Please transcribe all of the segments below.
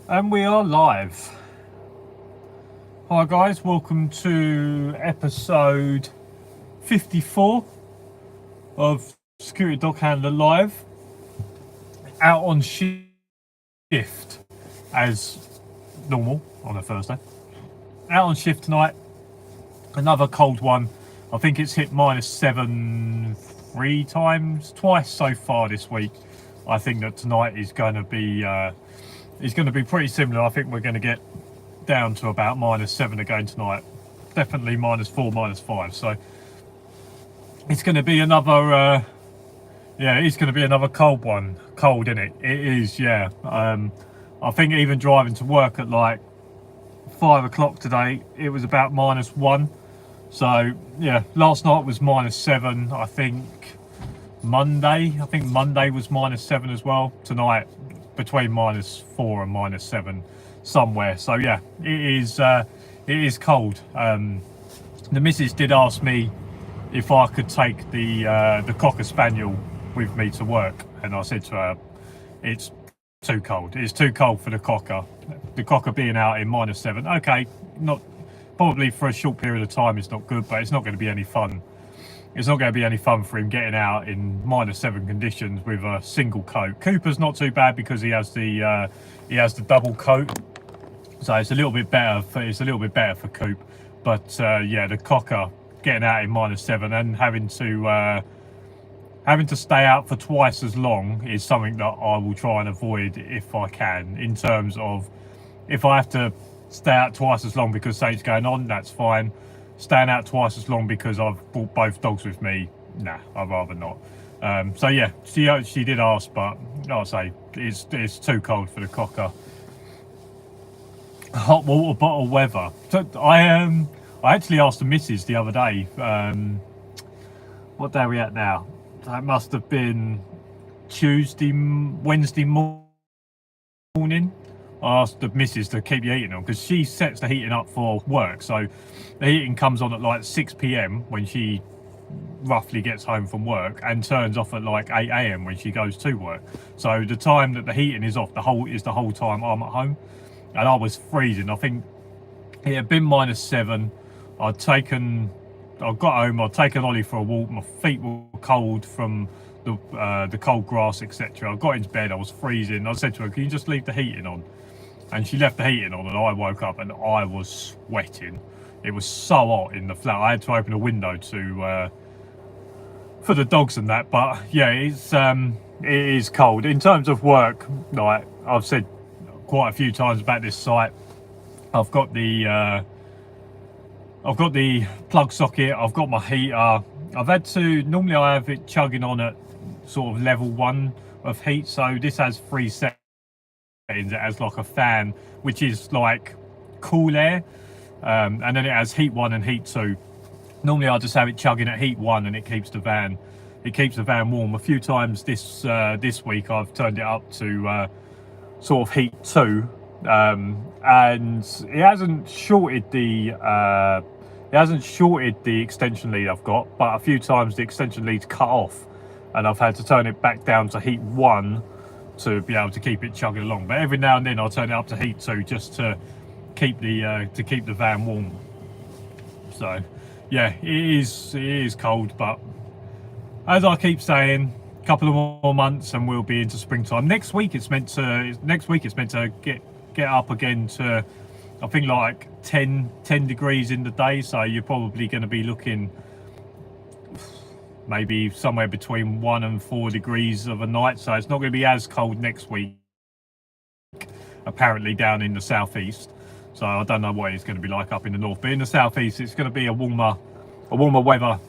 And we are live. Hi guys, welcome to episode 54 of Security Dog Handler Live. Out on shift as normal on a Thursday. Out on shift tonight. Another cold one. I think it's hit -7 twice so far this week. I think that tonight is going to be pretty similar. I think we're going to get down to about -7 again tonight. Definitely -4, -5. So it's going to be another. It's going to be another cold one. Cold, isn't it? It is. Yeah. I think even driving to work at like 5 o'clock today, it was about -1. So yeah, last night was -7. I think Monday was -7 as well. Tonight between -4 and -7 somewhere. So yeah, it is cold. The missus did ask me if I could take the Cocker Spaniel with me to work, and I said to her, it's too cold. It's too cold for the Cocker. The Cocker being out in -7. Okay, not probably for a short period of time it's not good, but it's not going to be any fun. It's not going to be any fun for him getting out in -7 conditions with a single coat. Cooper's not too bad because he has the double coat, so it's a little bit better for Coop. But yeah, the Cocker getting out in -7 and having to stay out for twice as long is something that I will try and avoid if I can. In terms of, if I have to stay out twice as long because something's going on, that's fine. Staying out twice as long because I've brought both dogs with me, nah, I'd rather not. So yeah, she did ask, but I'll say it's too cold for the Cocker. Hot water bottle weather. So I actually asked the missus the other day. What day are we at now? That must have been Wednesday morning. I asked the missus to keep the heating on because she sets the heating up for work. So the heating comes on at like 6 p.m. when she roughly gets home from work and turns off at like 8 a.m. when she goes to work. So the time that the heating is off, the whole time I'm at home. And I was freezing. I think it had been -7. I got home, I'd taken Ollie for a walk. My feet were cold from the cold grass, etc. I got into bed, I was freezing. I said to her, can you just leave the heating on? And she left the heating on, and I woke up and I was sweating. It was so hot in the flat. I had to open a window for the dogs and that. But yeah, it is cold. In terms of work, like I've said quite a few times about this site, I've got the plug socket, I've got my heater. Normally I have it chugging on at sort of level 1 of heat. So this has 3 settings. It has like a fan, which is like cool air, and then it has heat 1 and heat 2. Normally I just have it chugging at heat 1 and it keeps the van warm. A few times this week I've turned it up to sort of heat 2, and it hasn't shorted the extension lead I've got, but a few times the extension lead's cut off and I've had to turn it back down to heat 1 to be able to keep it chugging along. But every now and then I'll turn it up to heat 2 just to keep the van warm. So yeah, it is cold, but as I keep saying, a couple of more months and we'll be into springtime. Next week it's meant to get up again to, I think, like 10 degrees in the day. So you're probably going to be looking maybe somewhere between 1 and 4 degrees of a night. So it's not going to be as cold next week, apparently, down in the southeast. So I don't know what it's going to be like up in the north, but in the southeast it's going to be a warmer weather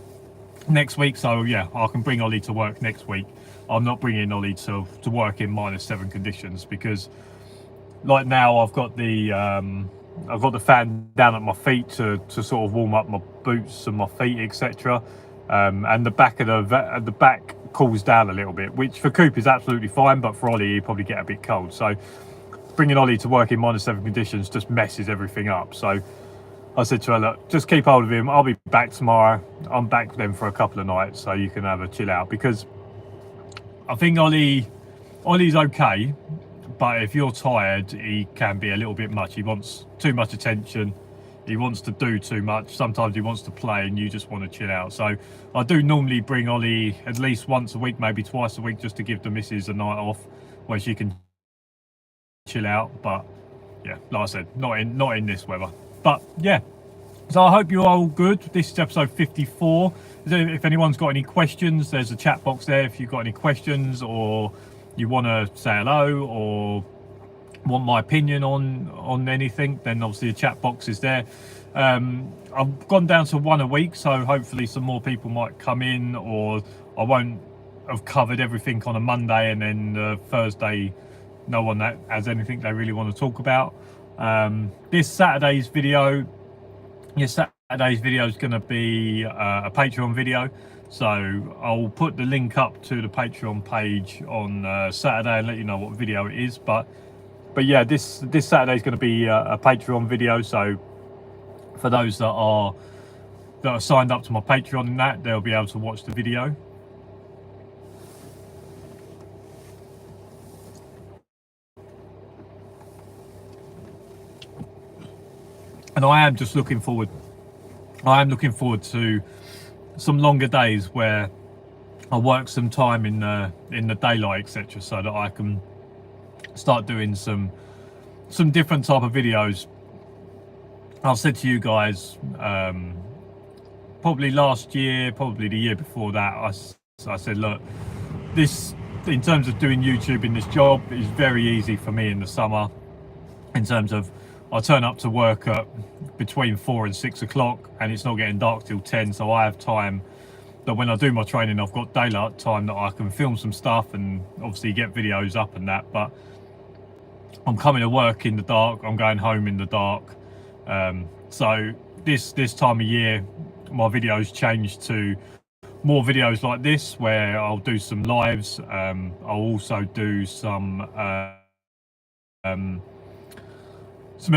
next week. So yeah, I can bring Ollie to work next week. I'm not bringing Ollie to work in -7 conditions because, like now, I've got the fan down at my feet to sort of warm up my boots and my feet, etc. And the back cools down a little bit, which for Coop is absolutely fine, but for Ollie he'd probably get a bit cold. So bringing Ollie to work in -7 conditions just messes everything up. So I said to her, look, just keep hold of him. I'll be back tomorrow. I'm back then for a couple of nights, so you can have a chill out, because I think Ollie's okay, but if you're tired, he can be a little bit much. He wants too much attention. He wants to do too much. Sometimes he wants to play and you just want to chill out. So I do normally bring Ollie at least once a week, maybe twice a week, just to give the missus a night off where she can chill out. But yeah, like I said, not in this weather. But yeah, so I hope you're all good. This is episode 54. If anyone's got any questions, there's a chat box there if you've got any questions, or you want to say hello, or want my opinion on anything, then obviously the chat box is there. I've gone down to one a week, so hopefully some more people might come in, or I won't have covered everything on a Monday and then Thursday no one that has anything they really want to talk about. This Saturday's video is going to be a Patreon video, so I'll put the link up to the Patreon page on Saturday and let you know what video it is. But yeah, this Saturday is going to be a Patreon video, so for those that are signed up to my Patreon and that, they'll be able to watch the video. And I am looking forward to some longer days where I work some time in the daylight, etc., so that I can start doing some different type of videos. I've said to you guys probably last year, probably the year before that, I said, look, this, in terms of doing YouTube in this job, is very easy for me in the summer, in terms of I turn up to work at between 4 and 6 o'clock and it's not getting dark till 10, so I have time that when I do my training, I've got daylight time that I can film some stuff and obviously get videos up and that. But I'm coming to work in the dark, I'm going home in the dark. So this time of year, my videos change to more videos like this, where I'll do some lives. I'll also do some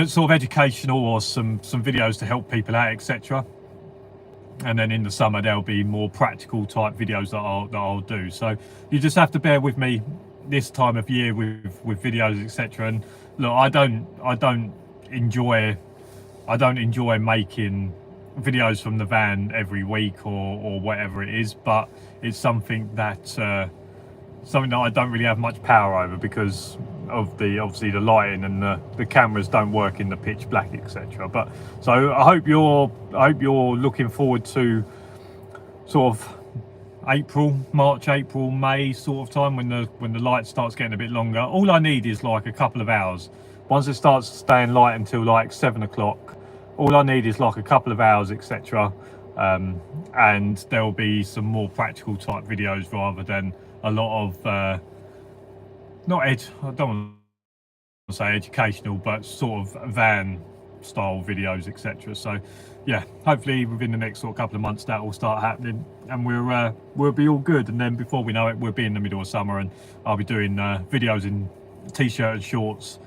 sort of educational or some videos to help people out, etc. And then in the summer there'll be more practical type videos that I'll do. So you just have to bear with me this time of year with videos, etc. And look, I don't enjoy making videos from the van every week or whatever it is, but it's something that I don't really have much power over because of obviously the lighting and the cameras don't work in the pitch black, etc. But so I hope you're looking forward to sort of March, April, May sort of time when the light starts getting a bit longer. All I need is like a couple of hours. Once it starts staying light until like 7 o'clock, all I need is like a couple of hours, etc. And there will be some more practical type videos rather than a lot of I don't want to say educational, but sort of van style videos, etc. So yeah, hopefully within the next sort of couple of months that will start happening and we'll be all good. And then before we know it, we'll be in the middle of summer and I'll be doing videos in t-shirt and shorts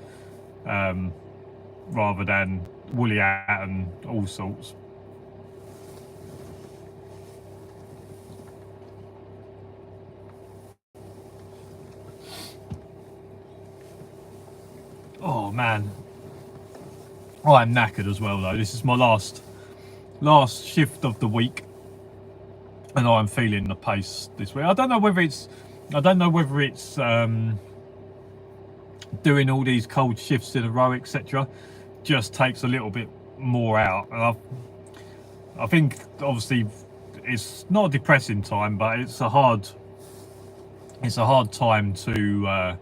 rather than woolly hat and all sorts. Oh man, I'm knackered as well though. This is my last shift of the week and I'm feeling the pace this week. I don't know whether it's doing all these cold shifts in a row, etc. just takes a little bit more out. And I think obviously it's not a depressing time, but it's a hard time to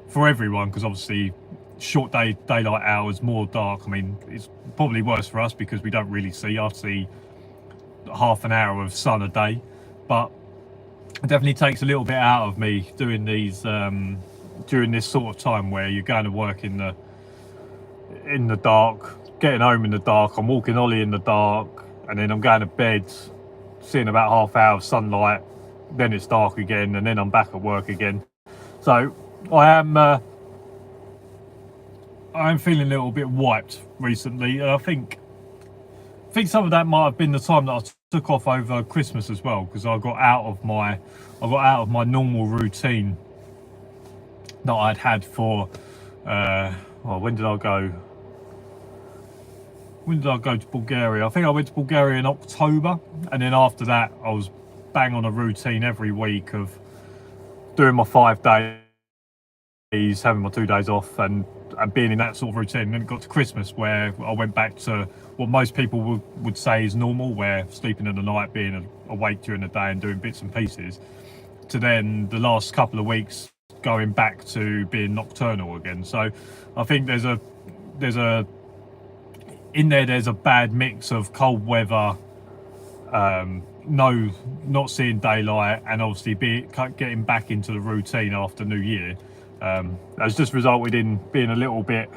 for everyone, because obviously short daylight hours, more dark. I mean, it's probably worse for us because we don't really see. I see half an hour of sun a day, but it definitely takes a little bit out of me doing these during this sort of time where you're going to work in the dark, getting home in the dark. I'm walking Ollie in the dark, and then I'm going to bed, seeing about half hour of sunlight, then it's dark again, and then I'm back at work again. So I am feeling a little bit wiped recently, and I think some of that might have been the time that I took off over Christmas as well, because I got out of my normal routine that I'd had for well, when did I go to Bulgaria? I think I went to Bulgaria in October, and then after that I was bang on a routine every week of doing my 5 days, having my 2 days off, and being in that sort of routine. And then it got to Christmas where I went back to what most people would say is normal, where sleeping in the night, being awake during the day and doing bits and pieces, to then the last couple of weeks going back to being nocturnal again. So I think there's a bad mix of cold weather, not seeing daylight, and obviously getting back into the routine after New Year. That's just resulted in being a little bit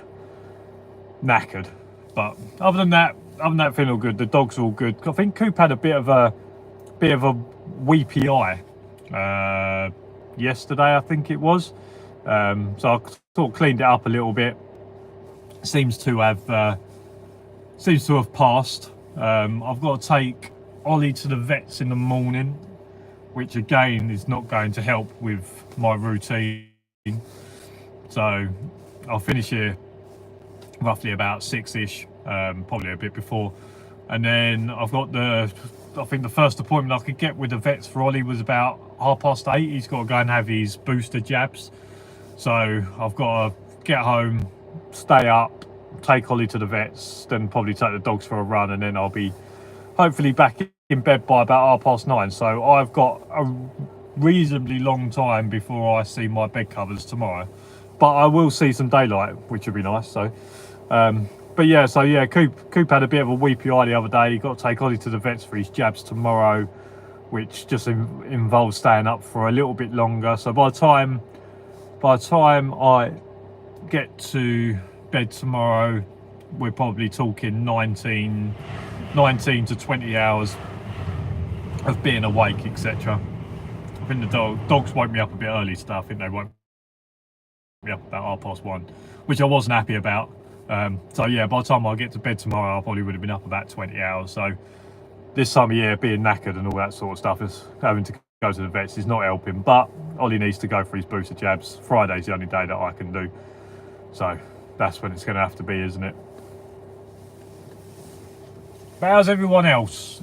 knackered. But other than that, feeling all good. The dog's all good. I think Coop had a bit of a weepy eye yesterday, I think it was. So I sort of cleaned it up a little bit. Seems to have passed. I've got to take Ollie to the vets in the morning, which again is not going to help with my routine. So I'll finish here roughly about 6ish, probably a bit before, and then I've got I think the first appointment I could get with the vets for Ollie was about 8:30. He's got to go and have his booster jabs, so I've got to get home, stay up, take Ollie to the vets, then probably take the dogs for a run, and then I'll be hopefully back in bed by about 9:30. So I've got a reasonably long time before I see my bed covers tomorrow, but I will see some daylight, which would be nice. So but yeah, Coop had a bit of a weepy eye the other day. He got to take Ollie to the vets for his jabs tomorrow, which just involves staying up for a little bit longer. So by the time I get to bed tomorrow, we're probably talking 19 to 20 hours of being awake, etc. I think the dogs woke me up a bit early today. I think they woke me up about 1:30, which I wasn't happy about. So yeah, by the time I get to bed tomorrow, I probably would have been up about 20 hours. So this time of year, being knackered and all that sort of stuff, is having to go to the vets is not helping. But Ollie needs to go for his booster jabs. Friday's the only day that I can do. So that's when it's going to have to be, isn't it? But how's everyone else?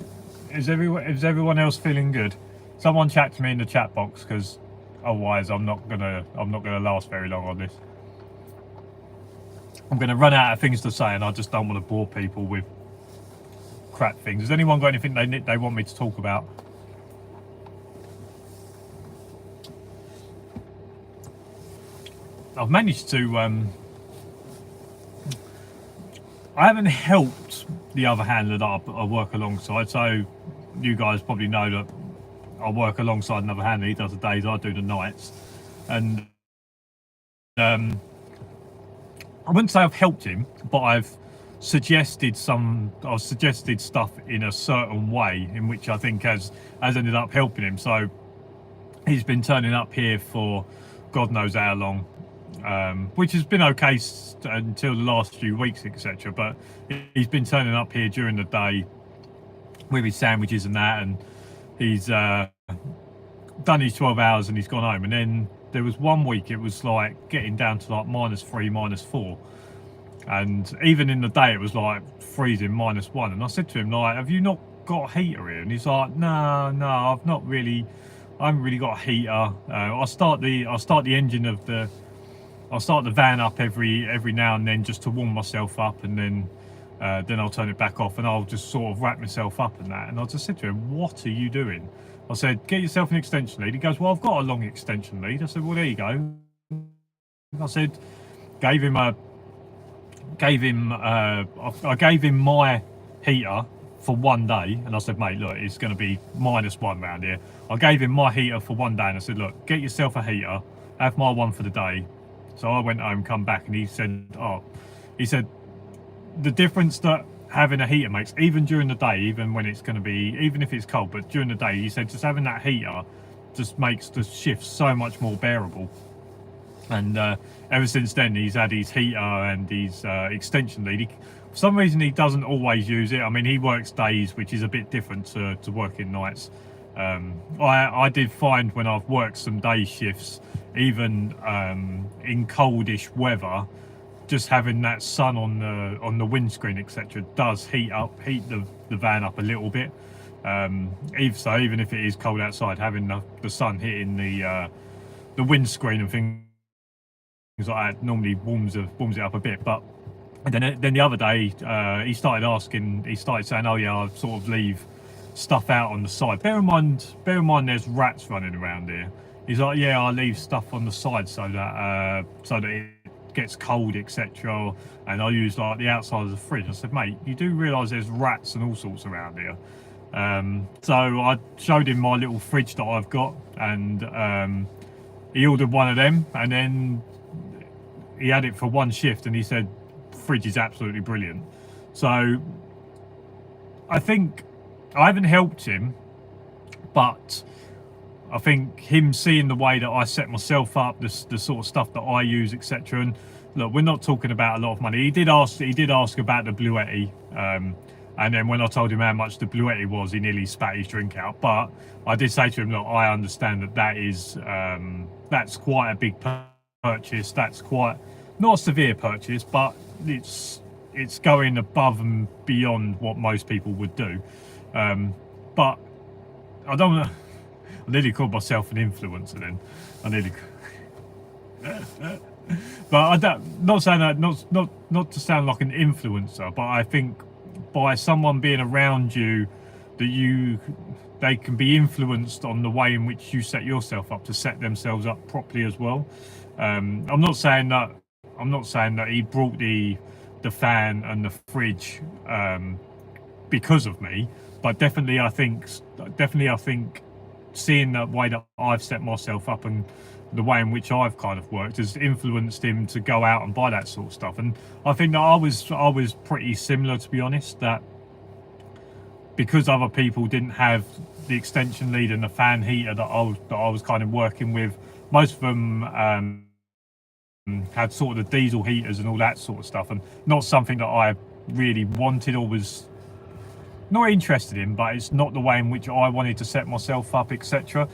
Is everyone else feeling good? Someone chat to me in the chat box, because otherwise I'm not gonna last very long on this. I'm gonna run out of things to say, and I just don't want to bore people with crap things. Has anyone got anything they want me to talk about? I've managed to I haven't helped the other handler that I work alongside, so you guys probably know that I work alongside another handler. He does the days, I do the nights, and I wouldn't say I've helped him, but I've suggested stuff in a certain way in which I think has ended up helping him. So he's been turning up here for God knows how long, which has been okay until the last few weeks, etc. But he's been turning up here during the day with his sandwiches and that, and he's done his 12 hours and he's gone home. And then there was one week it was like getting down to like -3, -4, and even in the day it was like freezing -1. And I said to him, like, have you not got a heater here? And he's like, no, I haven't really got a heater. I'll start the van up every now and then just to warm myself up, and then I'll turn it back off, and I'll just sort of wrap myself up and that. And I just said to him, what are you doing? I said, get yourself an extension lead. He goes, well, I've got a long extension lead. I said, well, there you go. I said, I gave him my heater for one day, and I said, mate, look, it's going to be -1 round here. I gave him my heater for one day, and I said, look, get yourself a heater, have my one for the day. So I went home, come back, and he said, the difference that having a heater makes, even during the day, even when it's going to be, even if it's cold, but during the day, he said, just having that heater just makes the shift so much more bearable. And ever since then, he's had his heater and his extension lead. For some reason, he doesn't always use it. I mean, he works days, which is a bit different to working nights. I did find when I've worked some day shifts, even in coldish weather, just having that sun on the windscreen, etc., does heat the van up a little bit. Even if it is cold outside, having the sun hitting the windscreen and things like that normally warms it up a bit. But then the other day, he started saying, "Oh yeah, I sort of leave stuff out on the side. Bear in mind, there's rats running around here." He's like, "Yeah, I leave stuff on the side so that it gets cold, etc. And I use like the outside of the fridge." I said, "Mate, you do realise there's rats and all sorts around here." So I showed him my little fridge that I've got, and he ordered one of them, and then he had it for one shift, and he said, "Fridge is absolutely brilliant." So I think I haven't helped him, but I think him seeing the way that I set myself up, the sort of stuff that I use, etc. And look, we're not talking about a lot of money. He did ask about the Bluetti, and then when I told him how much the Bluetti was, he nearly spat his drink out. But I did say to him, "Look, I understand that is that's quite a big purchase. That's quite not a severe purchase, but it's going above and beyond what most people would do." But I don't. I nearly called myself an influencer then. I nearly. But I don't. Not saying that. Not to sound like an influencer, but I think by someone being around you, they can be influenced on the way in which you set yourself up to set themselves up properly as well. I'm not saying that he brought the fan and the fridge because of me, but definitely I think seeing the way that I've set myself up and the way in which I've kind of worked has influenced him to go out and buy that sort of stuff. And I think that I was pretty similar, to be honest, that because other people didn't have the extension lead and the fan heater that I was kind of working with, most of them had sort of the diesel heaters and all that sort of stuff, and not something that I really wanted or was not interested in, but it's not the way in which I wanted to set myself up, etc.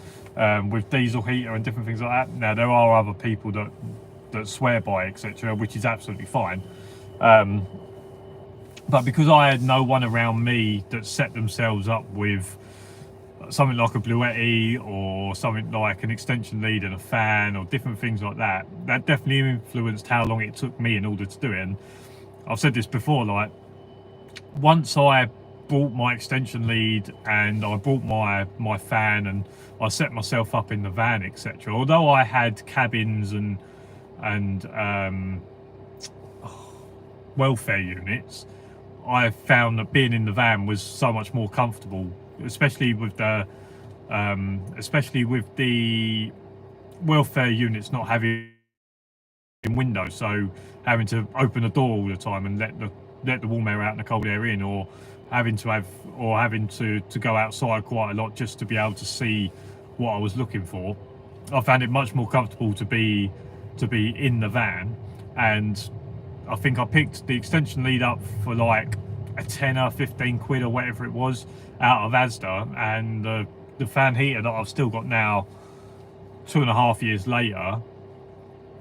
With diesel heater and different things like that. Now there are other people that swear by, etc., which is absolutely fine. But because I had no one around me that set themselves up with something like a Bluetti or something like an extension lead and a fan or different things like that, that definitely influenced how long it took me in order to do it. And I've said this before, like once I bought my extension lead and I bought my fan and I set myself up in the van, etc., although I had cabins and welfare units, I found that being in the van was so much more comfortable, especially with the welfare units not having windows, so having to open the door all the time and let the warm air out and the cold air in, or having to go outside quite a lot just to be able to see what I was looking for. I found it much more comfortable to be in the van, and I think I picked the extension lead up for like a tenner, 15 quid or whatever it was out of Asda, and the fan heater that I've still got now 2.5 years later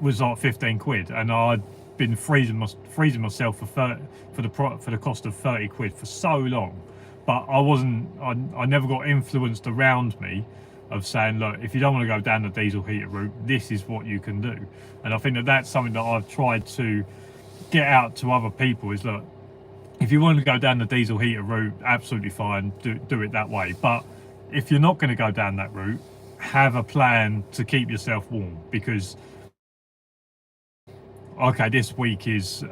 was like 15 quid, and I'd been freezing myself for the cost of 30 quid for so long. But I never got influenced around me of saying, look, if you don't want to go down the diesel heater route, this is what you can do. And I think that that's something that I've tried to get out to other people is, look, if you want to go down the diesel heater route, absolutely fine, do it that way. But if you're not going to go down that route, have a plan to keep yourself warm, because okay, this week is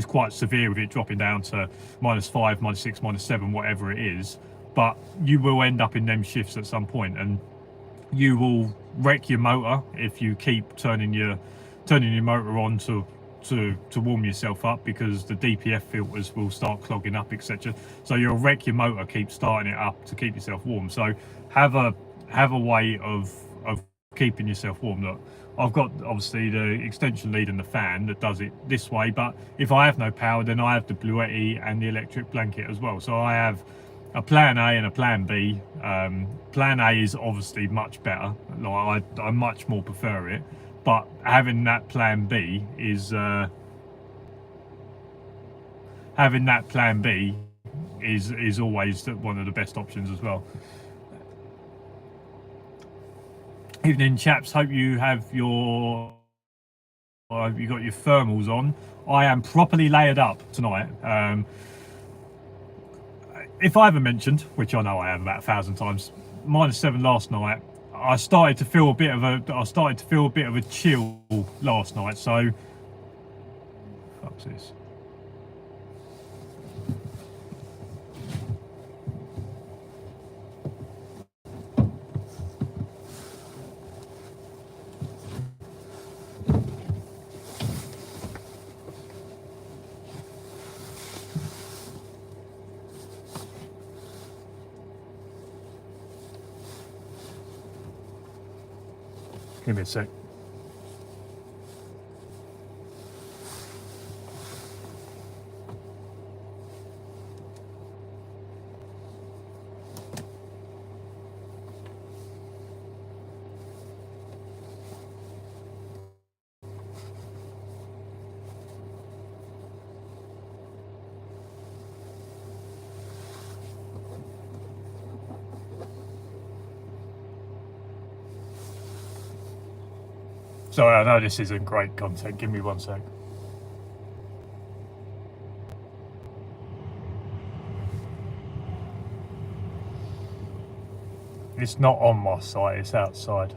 quite severe with it dropping down to -5, -6, -7, whatever it is. But you will end up in them shifts at some point, and you will wreck your motor if you keep turning your motor on to warm yourself up, because the DPF filters will start clogging up, etc. So you'll wreck your motor, keep starting it up to keep yourself warm. So have a way of keeping yourself warm. Look, I've got obviously the extension lead and the fan that does it this way, but if I have no power, then I have the Bluetti and the electric blanket as well. So I have a plan A and a plan B. Plan A is obviously much better. Like I much more prefer it, but having that plan B is always one of the best options as well. Evening, chaps. Hope you have your you got your thermals on. I am properly layered up tonight. If I haven't mentioned, which I know I have about 1,000 times, -7 last night. I started to feel a bit of a chill last night. So, fuck's this? Give me a sec. Sorry, I know this isn't great content. Give me one sec. It's not on my site, it's outside.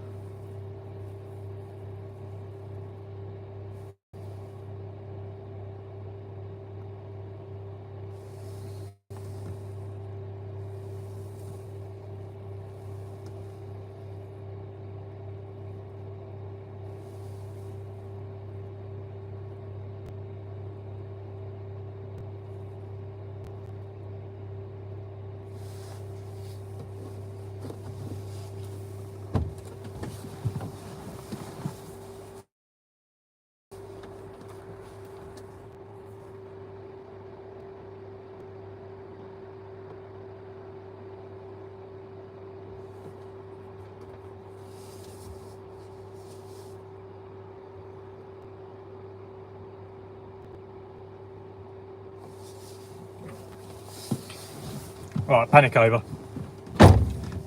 Right, panic over.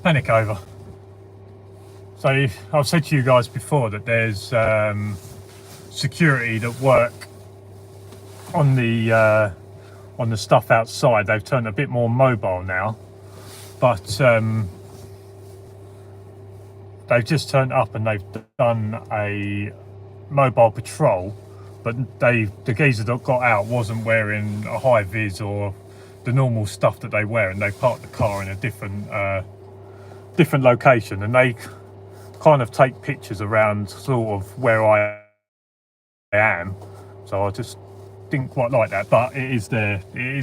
Panic over. So I've said to you guys before that there's security that work on the stuff outside. They've turned a bit more mobile now, but they've just turned up and they've done a mobile patrol. But the geezer that got out wasn't wearing a high vis or the normal stuff that they wear, and they parked the car in a different location, and they kind of take pictures around sort of where I am. So I just didn't quite like that, but it is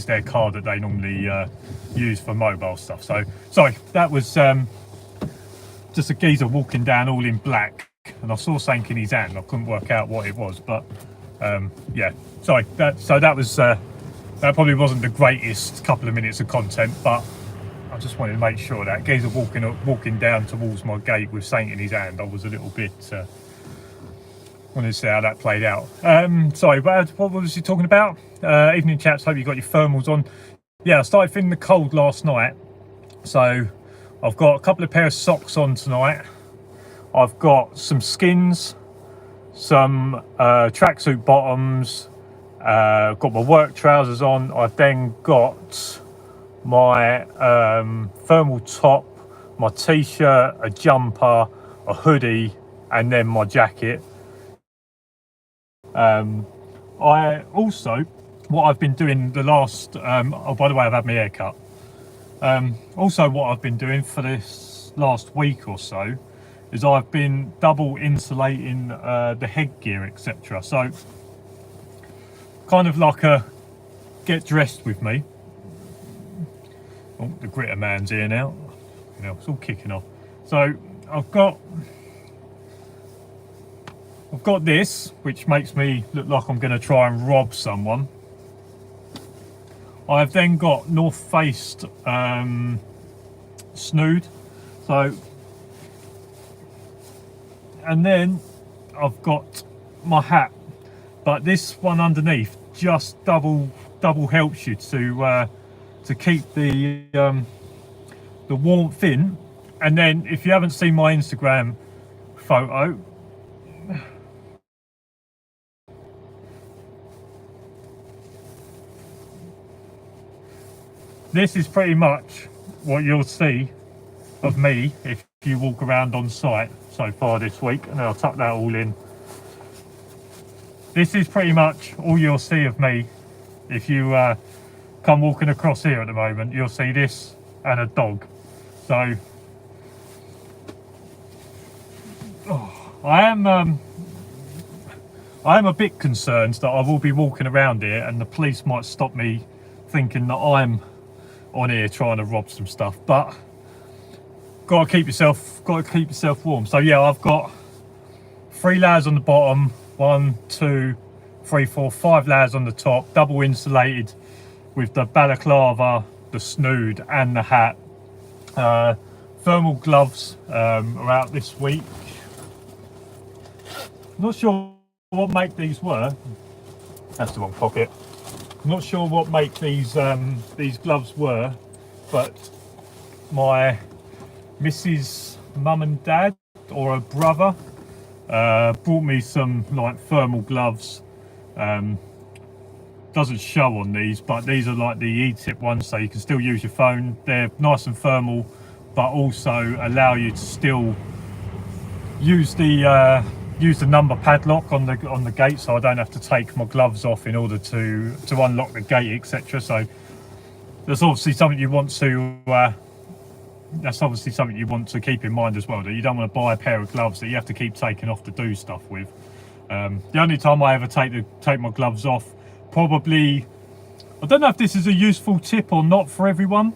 their car that they normally use for mobile stuff. So sorry, that was just a geezer walking down all in black, and I saw something in his hand. I couldn't work out what it was, but yeah, sorry. That probably wasn't the greatest couple of minutes of content, but I just wanted to make sure that geezer walking down towards my gate with something in his hand, I was a little bit wanted to see how that played out. Sorry, what was he talking about? Evening, chaps. Hope you got your thermals on. Yeah, I started feeling the cold last night, so I've got a couple of pair of socks on tonight. I've got some skins, some tracksuit bottoms. Got my work trousers on. I've then got my thermal top, my t-shirt, a jumper, a hoodie, and then my jacket. I also, what I've been doing the last, oh, by the way, I've had my hair cut. Also, what I've been doing for this last week or so is I've been double insulating the headgear, etc. So, kind of like a get dressed with me. Oh, the gritter man's here now. You know, it's all kicking off. So I've got this, which makes me look like I'm going to try and rob someone. I've then got North Faced Snood. So, and then I've got my hat, but this one underneath just double helps you to keep the warmth in. And then if you haven't seen my Instagram photo, this is pretty much what you'll see of me if you walk around on site so far this week, and I'll tuck that all in. This is pretty much all you'll see of me if you come walking across here at the moment. You'll see this and a dog. So I am a bit concerned that I will be walking around here and the police might stop me thinking that I'm on here trying to rob some stuff, but gotta keep yourself warm. So yeah, I've got 3 layers on the bottom, 1, 2, 3, 4, 5 layers on the top, double insulated with the balaclava, the snood and the hat. Thermal gloves are out this week. Not sure what make these were. That's the wrong pocket. Not sure what make these gloves were, but my Mrs. Mum and Dad or a brother brought me some like thermal gloves. Doesn't show on these, but these are like the E-tip ones, so you can still use your phone. They're nice and thermal, but also allow you to still use the number padlock on the gate, so I don't have to take my gloves off in order to unlock the gate, etc. So that's obviously something you want to keep in mind as well, that you don't want to buy a pair of gloves that you have to keep taking off to do stuff with. The only time I ever take my gloves off, probably, I don't know if this is a useful tip or not for everyone,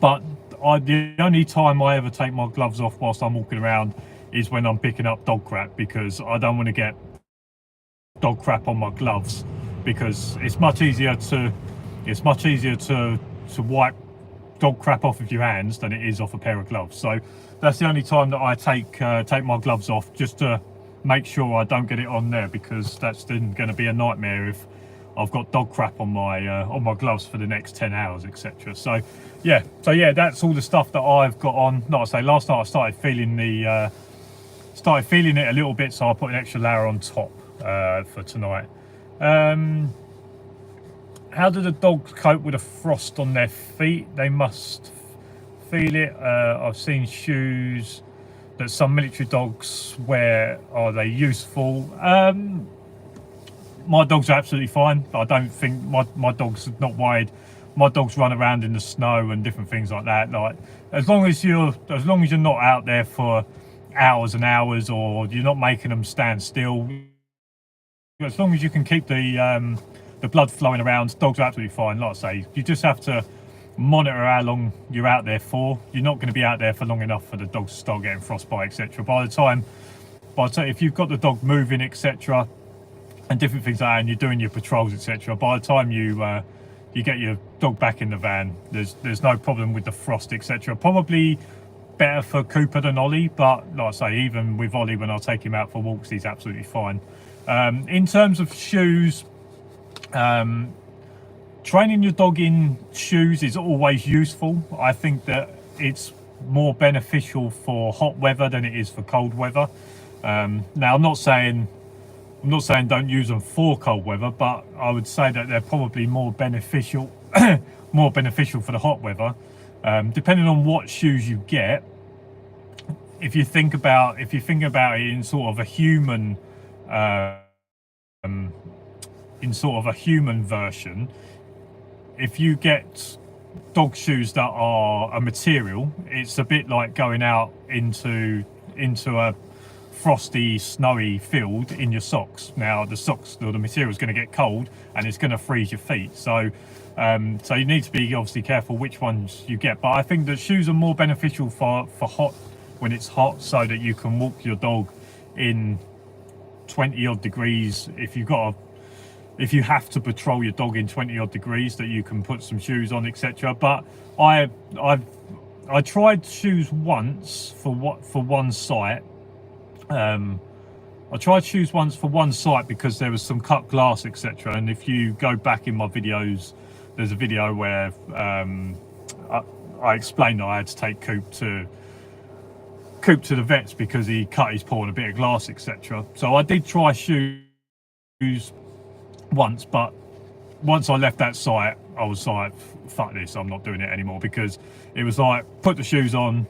but the only time I ever take my gloves off whilst I'm walking around is when I'm picking up dog crap, because I don't want to get dog crap on my gloves, because it's much easier to wipe dog crap off of your hands than it is off a pair of gloves. So that's the only time that I take my gloves off, just to make sure I don't get it on there, because that's then going to be a nightmare if I've got dog crap on my gloves for the next 10 hours, etc. So yeah, that's all the stuff that I've got on. Like I say, last night I started feeling it a little bit, so I put an extra layer on top for tonight. How do the dogs cope with a frost on their feet? They must feel it. I've seen shoes that some military dogs wear. Are they useful? My dogs are absolutely fine. I don't think my dog's not worried. My dogs run around in the snow and different things like that. Like as long as you're not out there for hours and hours, or you're not making them stand still, as long as you can keep the blood flowing around, dogs are absolutely fine. Like I say, you just have to monitor how long you're out there for. You're not going to be out there for long enough for the dogs to start getting frostbite, etc. By the time, if you've got the dog moving, etc., and different things like that, and you're doing your patrols, etc., by the time you get your dog back in the van, there's no problem with the frost, etc. Probably better for Cooper than Ollie, but like I say, even with Ollie, when I take him out for walks, he's absolutely fine. In terms of shoes, training your dog in shoes is always useful. I think that it's more beneficial for hot weather than it is for cold weather. Now, I'm not saying don't use them for cold weather, but I would say that they're probably more beneficial for the hot weather. Depending on what shoes you get, if you think about it in sort of a human version, if you get dog shoes that are a material, it's a bit like going out into a frosty, snowy field in your socks. Now the material is going to get cold and it's going to freeze your feet. So you need to be obviously careful which ones you get. But I think that shoes are more beneficial for hot, when it's hot, so that you can walk your dog in 20 odd degrees. If you've got if you have to patrol your dog in 20 odd degrees, that you can put some shoes on, etc. But I tried shoes once for one site. I tried shoes once for one site because there was some cut glass, etc. And if you go back in my videos, there's a video where I explained that I had to take Coop to the vets because he cut his paw on a bit of glass, etc. So I did try shoes once, but once I left that site, I was like, fuck this, I'm not doing it anymore, because it was like, put the shoes on,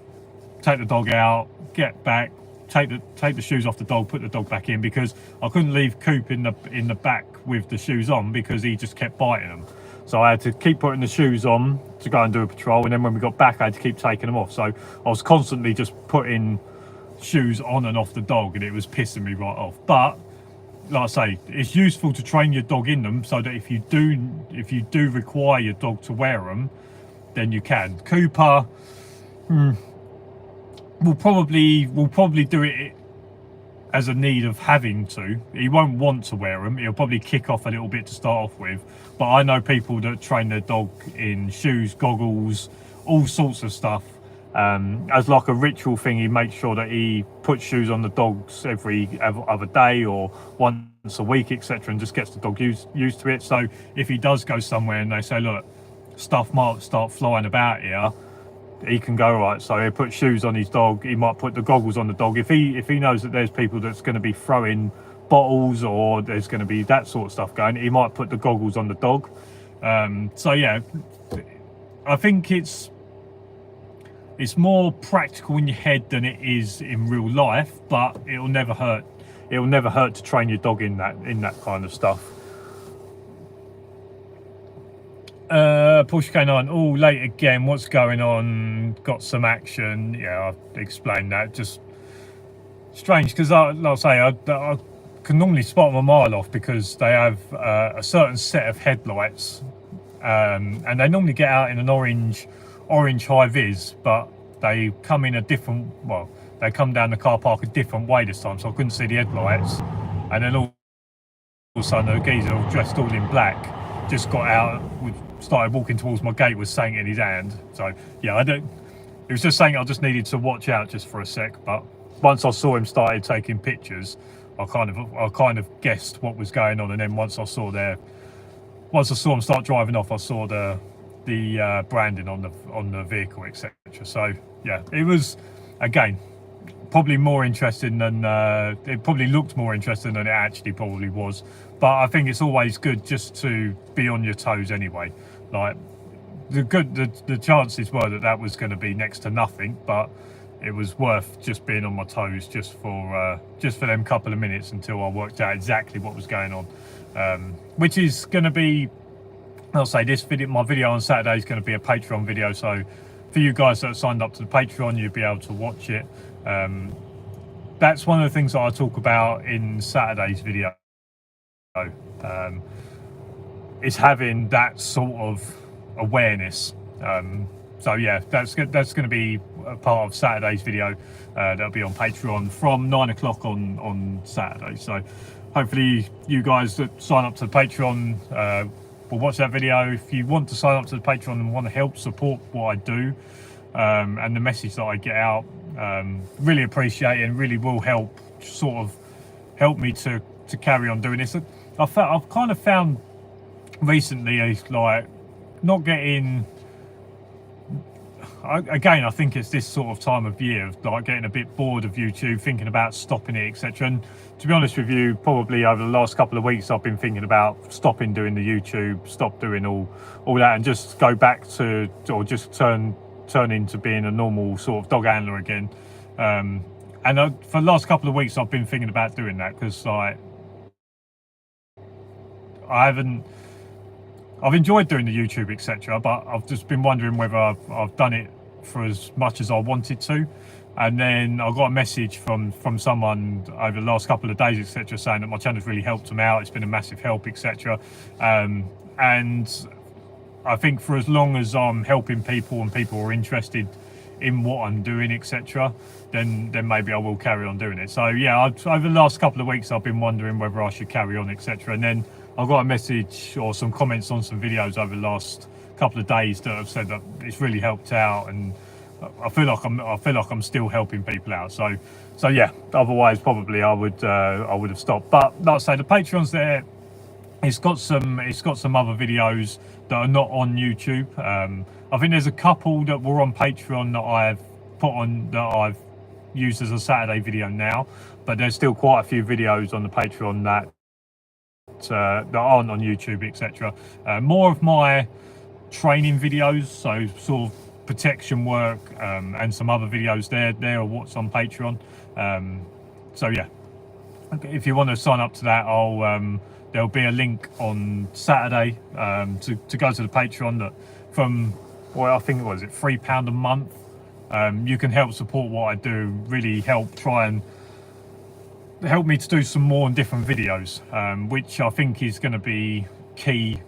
take the dog out, get back, take the shoes off the dog, put the dog back in, because I couldn't leave Coop in the back with the shoes on because he just kept biting them. So I had to keep putting the shoes on to go and do a patrol, and then when we got back I had to keep taking them off. So I was constantly just putting shoes on and off the dog, and it was pissing me right off. But like I say, it's useful to train your dog in them, so that if you do require your dog to wear them, then you can. Cooper will probably do it as a need of having to. He won't want to wear them. He'll probably kick off a little bit to start off with. But I know people that train their dog in shoes, goggles, all sorts of stuff. As like a ritual thing, he makes sure that he puts shoes on the dogs every other day or once a week, etc., and just gets the dog used to it. So if he does go somewhere and they say, look, stuff might start flying about here, he can go, right. So he'll put shoes on his dog. He might put the goggles on the dog. If he knows that there's people that's going to be throwing bottles or there's going to be that sort of stuff going, he might put the goggles on the dog. So yeah, I think it's more practical in your head than it is in real life, but it'll never hurt. It'll never hurt to train your dog in that kind of stuff. Porsche K9, oh, late again, what's going on? Got some action. Yeah, I've explained that. Just strange, because like I say, I can normally spot them a mile off because they have a certain set of headlights, and they normally get out in an orange high vis, but they come in a different, well, they come down the car park a different way this time, so I couldn't see the headlights. And then all of a sudden, the geezer dressed all in black just got out, started walking towards my gate with something in his hand. So yeah, it was just saying I just needed to watch out just for a sec. But once I saw him started taking pictures, I kind of guessed what was going on. And then once I saw him start driving off, I saw the branding on the vehicle, etc. So yeah, it was, again, probably more interesting than it probably looked more interesting than it actually probably was. But I think it's always good just to be on your toes anyway. Like the chances were that was going to be next to nothing, but it was worth just being on my toes just for them couple of minutes until I worked out exactly what was going on. Which is going to be, I'll say, my video on Saturday is going to be a Patreon video. So for you guys that have signed up to the Patreon, you'll be able to watch it. That's one of the things that I talk about in Saturday's video. Is having that sort of awareness. So yeah, that's going to be a part of Saturday's video. That'll be on Patreon from 9 o'clock on Saturday. So hopefully you guys that sign up to the Patreon will watch that video. If you want to sign up to the Patreon and want to help support what I do and the message that I get out, really appreciate it, and really will help me to carry on doing this. I've kind of found recently, it's like not getting, again, I think it's this sort of time of year of like getting a bit bored of YouTube, thinking about stopping it, etc. And to be honest with you, probably over the last couple of weeks I've been thinking about stopping doing the YouTube, stop doing all that, and just go back to, or just turn into being a normal sort of dog handler again. And for the last couple of weeks I've been thinking about doing that, because like I've enjoyed doing the YouTube, etc., but I've just been wondering whether I've done it for as much as I wanted to. And then I got a message from someone over the last couple of days, etc., saying that my channel's really helped them out. It's been a massive help, etc. And I think for as long as I'm helping people and people are interested in what I'm doing, etc., then maybe I will carry on doing it. So yeah, over the last couple of weeks I've been wondering whether I should carry on, etc., and then I got a message or some comments on some videos over the last couple of days that have said that it's really helped out, and I feel like I'm still helping people out. So yeah, otherwise probably I would have stopped. But like I say, the Patreon's there. It's got some other videos that are not on YouTube. I think there's a couple that were on Patreon that I've used as a Saturday video now, but there's still quite a few videos on the Patreon that aren't on YouTube, etc. More of my training videos, so sort of protection work, and some other videos there are what's on Patreon. So yeah, if you want to sign up to that, there'll be a link on Saturday to go to the Patreon that from, well, I think it was £3 a month. You can help support what I do, really try and help me to do some more and different videos, which I think is going to be key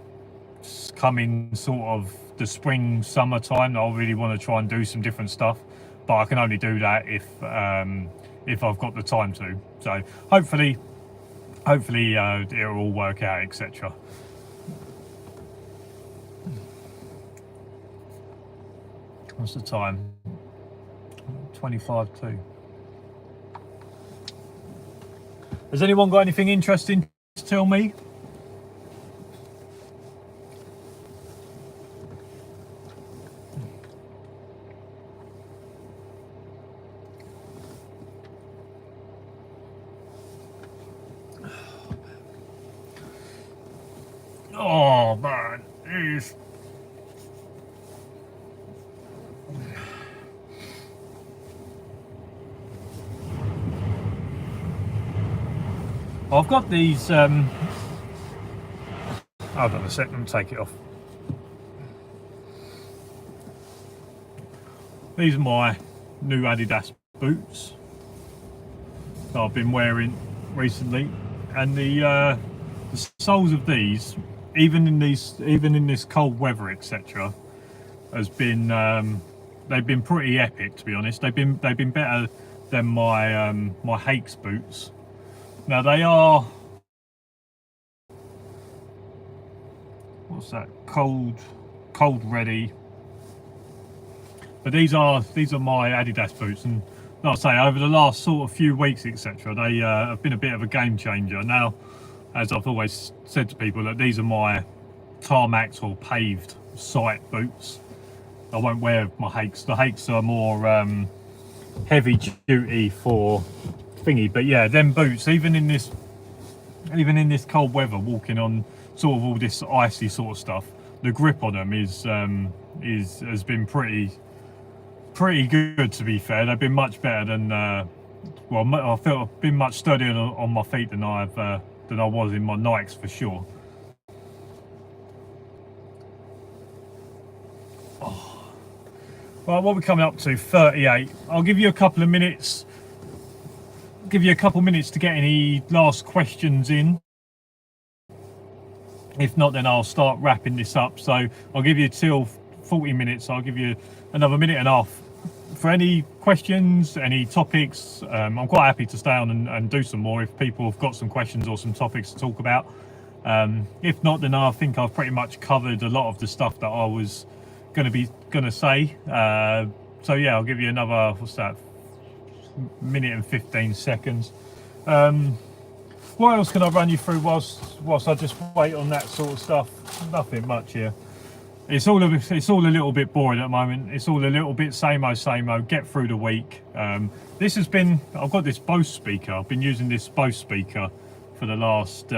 coming sort of the spring, summertime. I really want to try and do some different stuff, but I can only do that if I've got the time to. So hopefully it'll all work out, etc. What's the time? 25 to. Has anyone got anything interesting to tell me? Oh man, I've got these. Hold on a second, let me take it off. These are my new Adidas boots that I've been wearing recently, and the soles of these, even in this cold weather, etc., has been they've been pretty epic, to be honest. They've been better than my my Hakes boots. Now they are, what's that, cold ready, but these are my Adidas boots, and like I say, over the last sort of few weeks, etc., they have been a bit of a game changer. Now, as I've always said to people, that these are my tarmac or paved site boots. I won't wear my Hakes. The Hakes are more heavy duty for thingy, but yeah, them boots, even in this cold weather, walking on sort of all this icy sort of stuff, the grip on them has been pretty good, to be fair. They've been much better than well, I feel I've been much sturdier on my feet than I was in my Nikes, for sure. Oh. Right, what we're coming up to, 38. I'll give you a couple of minutes. Give you a couple minutes to get any last questions in. If not, then I'll start wrapping this up. So I'll give you till 40 minutes. I'll give you another minute and a half for any questions, any topics. I'm quite happy to stay on and do some more if people have got some questions or some topics to talk about. If not, then I think I've pretty much covered a lot of the stuff that I was going to say. So yeah, I'll give you another, what's that, minute and 15 seconds. What else can I run you through whilst I just wait on that sort of stuff? Nothing much here. It's all a little bit boring at the moment. It's all a little bit same-o, get through the week. This has been, I've got this Bose speaker. I've been using this Bose speaker for the last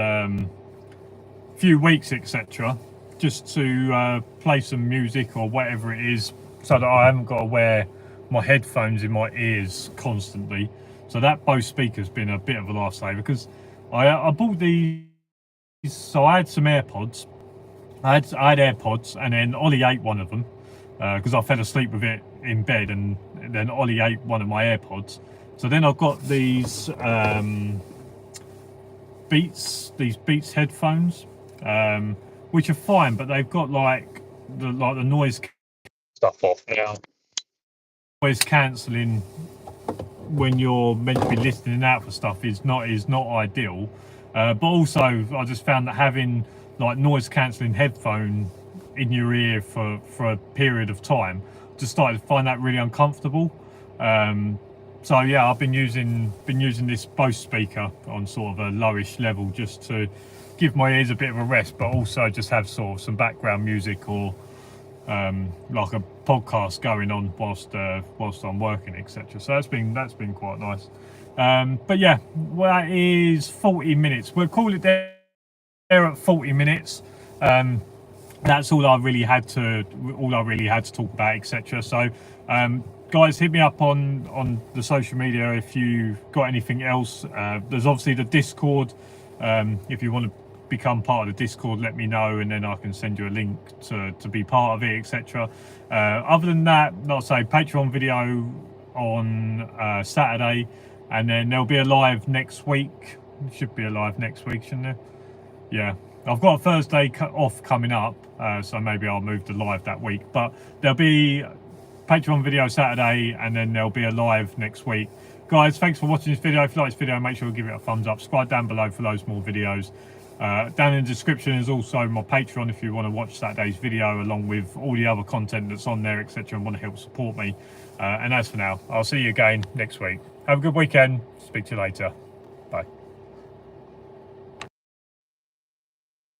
few weeks, etc., just to play some music or whatever it is, so that I haven't got to wear my headphones in my ears constantly. So that Bose speaker's been a bit of a lifesaver, because I bought these, so I had some AirPods. I had AirPods, and then Ollie ate one of them because I fell asleep with it in bed, and then Ollie ate one of my AirPods. So then I've got these Beats headphones, which are fine, but they've got like the noise stuff off now. noise cancelling when you're meant to be listening out for stuff is not ideal. But also I just found that having like noise cancelling headphone in your ear for a period of time, just started to find that really uncomfortable. So yeah, I've been using this Bose speaker on sort of a lowish level just to give my ears a bit of a rest, but also just have sort of some background music or like a podcast going on whilst I'm working, etc. So that's been quite nice. But yeah, well, that is 40 minutes. We'll call it there at 40 minutes. That's all I really had to talk about, etc. So guys, hit me up on the social media if you got anything else. There's obviously the Discord. If you want to become part of the Discord, let me know, and then I can send you a link to be part of it, etc. Other than that, like I say, Patreon video on Saturday, and then there'll be a live next week. Should be a live next week, shouldn't there? Yeah, I've got a Thursday off coming up, so maybe I'll move to live that week. But there'll be Patreon video Saturday, and then there'll be a live next week. Guys, thanks for watching this video. If you like this video, make sure you give it a thumbs up. Subscribe down below for loads more videos. Down in the description is also my Patreon if you want to watch Saturday's video along with all the other content that's on there, etc., and want to help support me. And as for now, I'll see you again next week. Have a good weekend. Speak to you later. Bye.